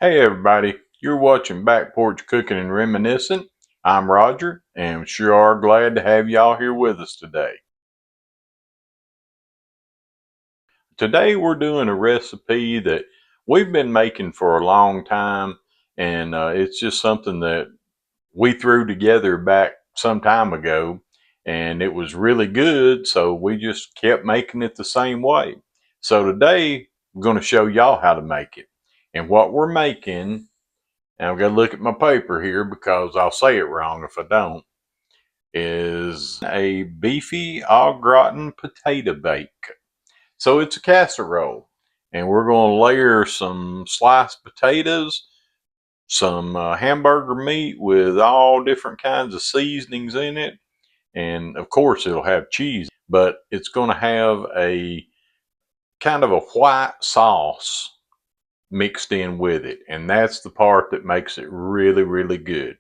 Hey everybody, you're watching Back Porch Cooking and Reminiscing. I'm Roger, and sure are glad to have y'all here with us today. Today we're doing a recipe that we've been making for a long time, and it's just something that we threw together back some time ago, and it was really good, so we just kept making it the same way. So today we're going to show y'all how to make it. And what we're making, and I've got to look at my paper here because I'll say it wrong if I don't, is a beefy au gratin potato bake. So it's a casserole. And we're going to layer some sliced potatoes, some hamburger meat with all different kinds of seasonings in it. And of course, it'll have cheese, but it's going to have a kind of a white sauce mixed in with it. And that's the part that makes it really, really good.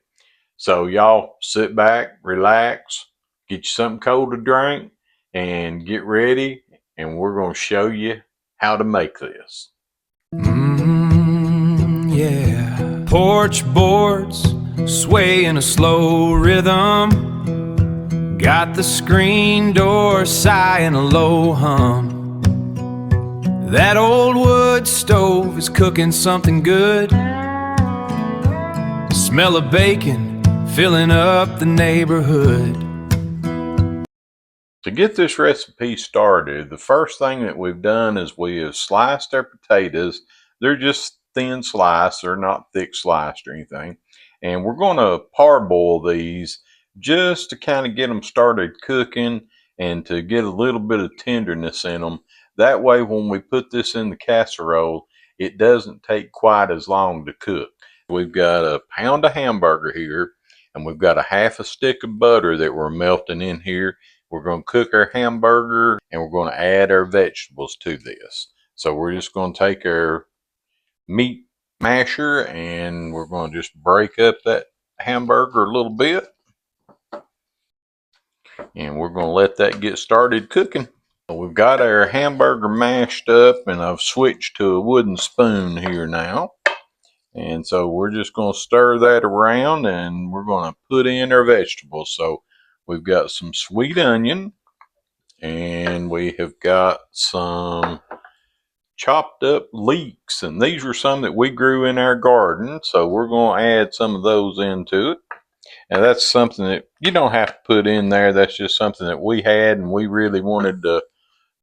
So y'all sit back, relax, get you something cold to drink, and get ready, and we're going to show you how to make this. Yeah. Porch boards sway in a slow rhythm. Got the screen door sighing a low hum. That old wood stove is cooking something good. Smell of bacon filling up the neighborhood. To get this recipe started, the first thing that we've done is we have sliced our potatoes. They're just thin sliced, they're not thick sliced or anything. And we're going to parboil these just to kind of get them started cooking and to get a little bit of tenderness in them. That way, when we put this in the casserole, it doesn't take quite as long to cook. We've got a pound of hamburger here, and we've got a half a stick of butter that we're melting in here. We're going to cook our hamburger and we're going to add our vegetables to this. So we're just going to take our meat masher and we're going to just break up that hamburger a little bit. And we're going to let that get started cooking. We've got our hamburger mashed up, and I've switched to a wooden spoon here now. And so we're just going to stir that around and we're going to put in our vegetables. So we've got some sweet onion, and we have got some chopped up leeks, and these were some that we grew in our garden, so we're going to add some of those into it. And that's something that you don't have to put in there. That's just something that we had and we really wanted to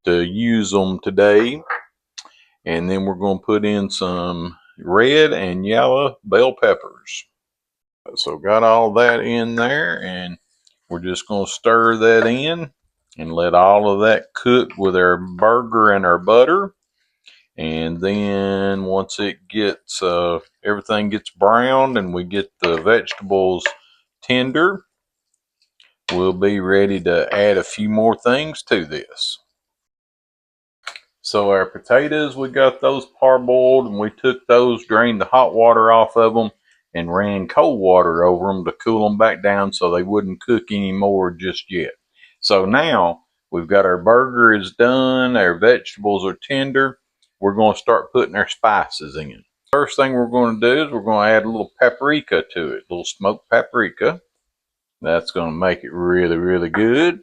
use them today. And then we're going to put in some red and yellow bell peppers. So got all that in there, and we're just going to stir that in and let all of that cook with our burger and our butter. And then once it gets, everything gets browned and we get the vegetables tender, we'll be ready to add a few more things to this. So our potatoes, we got those parboiled, and we took those, drained the hot water off of them, and ran cold water over them to cool them back down so they wouldn't cook anymore just yet. So now we've got our burger is done, our vegetables are tender. We're going to start putting our spices in. First thing we're going to do is we're going to add a little paprika to it, a little smoked paprika. That's going to make it really, really good.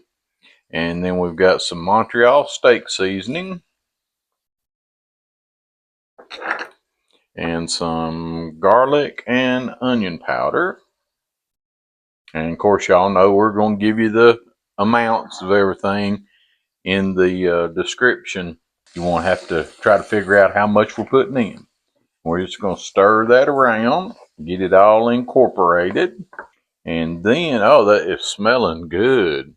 And then we've got some Montreal steak seasoning and some garlic and onion powder. And of course, y'all know we're going to give you the amounts of everything in the description. You won't have to try to figure out how much we're putting in. We're just going to stir that around, get it all incorporated. And then, oh, that is smelling good.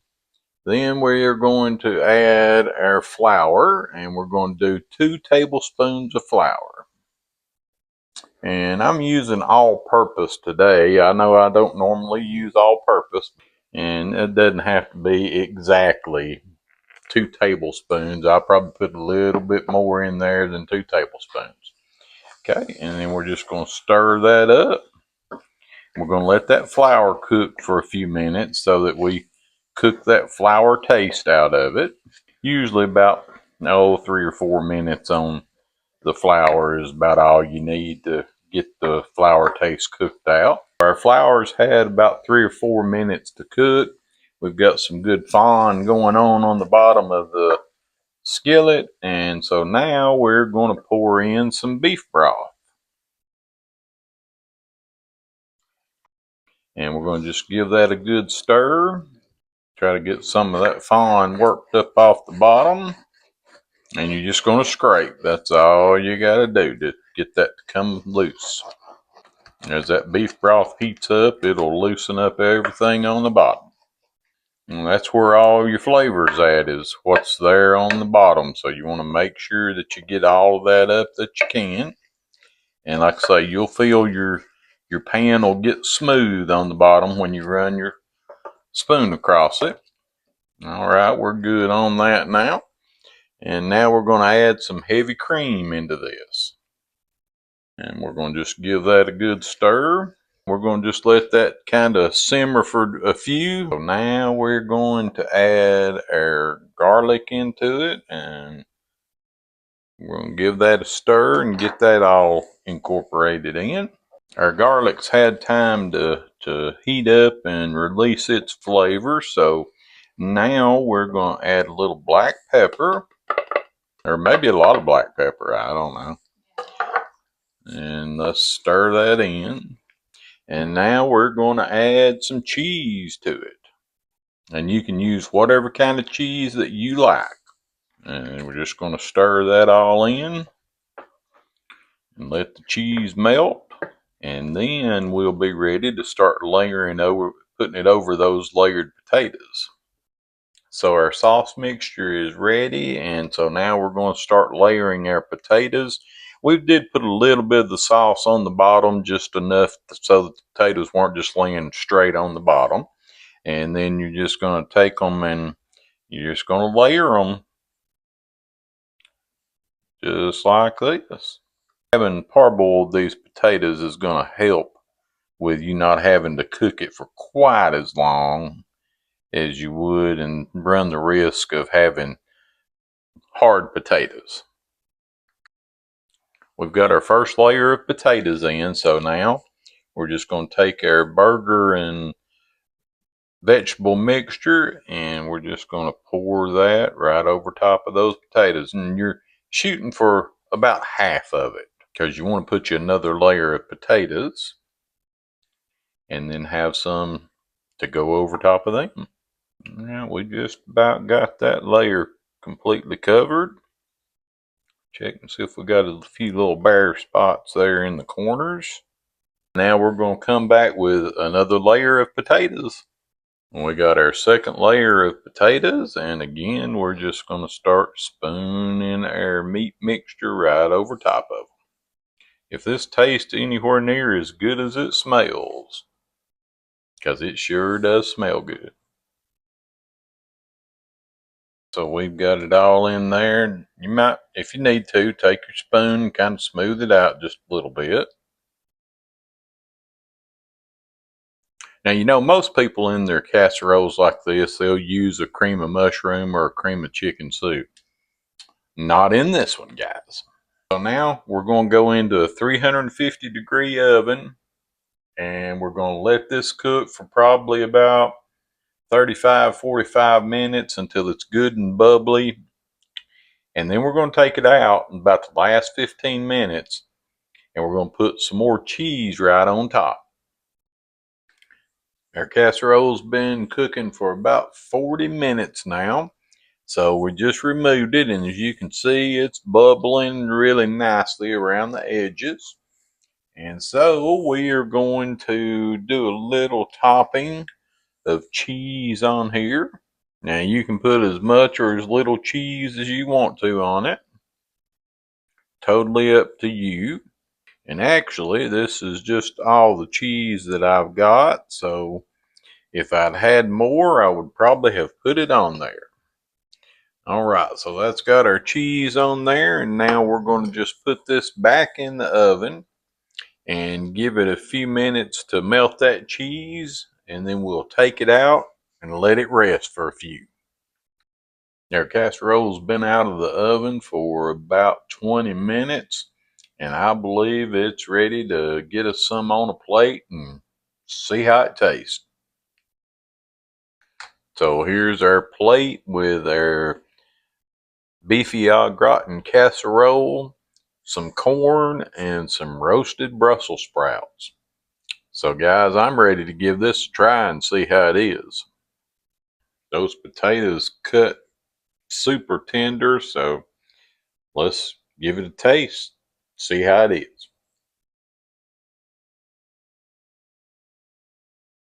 Then we are going to add our flour, and we're going to do 2 tablespoons of flour. And I'm using all-purpose today. I know I don't normally use all-purpose, and it doesn't have to be exactly 2 tablespoons. I'll probably put a little bit more in there than 2 tablespoons. Okay, and then we're just going to stir that up. We're going to let that flour cook for a few minutes so that we cook that flour taste out of it. Usually about 3 or 4 minutes on the flour is about all you need to get flour tastes cooked out. Our flour's had about 3 or 4 minutes to cook. We've got some good fond going on the bottom of the skillet, and so now we're going to pour in some beef broth. And we're going to just give that a good stir. Try to get some of that fond worked up off the bottom. And you're just going to scrape. That's all you got to do to get that to come loose. As that beef broth heats up, it'll loosen up everything on the bottom. And that's where all your flavors at, is what's there on the bottom. So you want to make sure that you get all of that up that you can. And like I say, you'll feel your pan will get smooth on the bottom when you run your spoon across it. All right, we're good on that now. And now we're going to add some heavy cream into this. And we're going to just give that a good stir. We're going to just let that kind of simmer for a few. So now we're going to add our garlic into it. And we're going to give that a stir and get that all incorporated in. Our garlic's had time to heat up and release its flavor. So now we're going to add a little black pepper. Or maybe a lot of black pepper, I don't know. And let's stir that in. And now we're going to add some cheese to it. And you can use whatever kind of cheese that you like. And we're just going to stir that all in. And let the cheese melt. And then we'll be ready to start putting it over those layered potatoes. So our sauce mixture is ready, and so now we're going to start layering our potatoes. We did put a little bit of the sauce on the bottom, just enough so that the potatoes weren't just laying straight on the bottom. And then you're just going to take them and you're just going to layer them just like this. Having parboiled these potatoes is going to help with you not having to cook it for quite as long as you would and run the risk of having hard potatoes. We've got our first layer of potatoes in, so now we're just going to take our burger and vegetable mixture and we're just going to pour that right over top of those potatoes. And you're shooting for about half of it because you want to put you another layer of potatoes and then have some to go over top of them. Now we just about got that layer completely covered. Check and see if we got a few little bare spots there in the corners. Now we're going to come back with another layer of potatoes. We got our second layer of potatoes, and again we're just going to start spooning our meat mixture right over top of them. If this tastes anywhere near as good as it smells, because it sure does smell good. So we've got it all in there. You might, if you need to, take your spoon and kind of smooth it out just a little bit. Now, you know, most people in their casseroles like this, they'll use a cream of mushroom or a cream of chicken soup. Not in this one, guys. So now we're going to go into a 350-degree oven and we're going to let this cook for probably about 35-45 minutes until it's good and bubbly. And then we're going to take it out in about the last 15 minutes and we're going to put some more cheese right on top. Our casserole's been cooking for about 40 minutes now. So we just removed it, and as you can see, it's bubbling really nicely around the edges. And so we are going to do a little topping of cheese on here. Now you can put as much or as little cheese as you want to on it. Totally up to you. And actually, this is just all the cheese that I've got. So if I'd had more, I would probably have put it on there. All right, so that's got our cheese on there, and now we're going to just put this back in the oven and give it a few minutes to melt that cheese, and then we'll take it out and let it rest for a few. Our casserole's been out of the oven for about 20 minutes, and I believe it's ready to get us some on a plate and see how it tastes. So here's our plate with our Beefy Gratin casserole, some corn, and some roasted Brussels sprouts. So guys, I'm ready to give this a try and see how it is. Those potatoes cut super tender, so let's give it a taste, see how it is.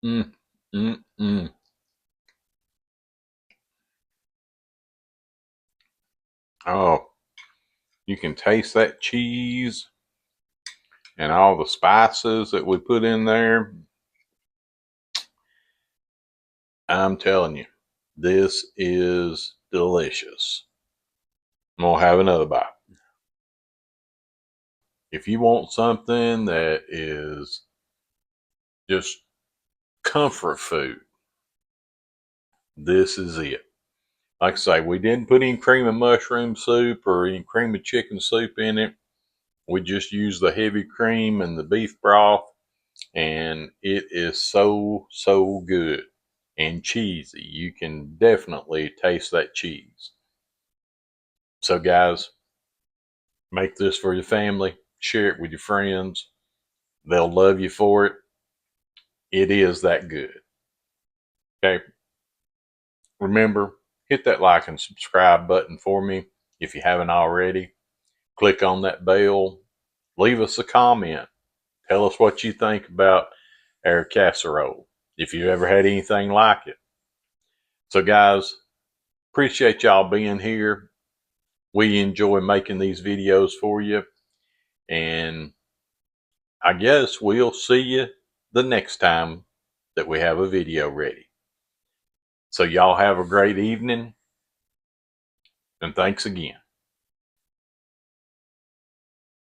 Mm, mm, mm. Oh, you can taste that cheese and all the spices that we put in there. I'm telling you, this is delicious. I'm gonna have another bite. If you want something that is just comfort food, this is it. Like I say, we didn't put any cream of mushroom soup or any cream of chicken soup in it. We just used the heavy cream and the beef broth, and it is so, so good and cheesy. You can definitely taste that cheese. So, guys, make this for your family, share it with your friends. They'll love you for it. It is that good. Okay. Remember, hit that like and subscribe button for me if you haven't already. Click on that bell. Leave us a comment. Tell us what you think about our casserole, if you ever had anything like it. So, guys, appreciate y'all being here. We enjoy making these videos for you. And I guess we'll see you the next time that we have a video ready. So, y'all have a great evening. And thanks again.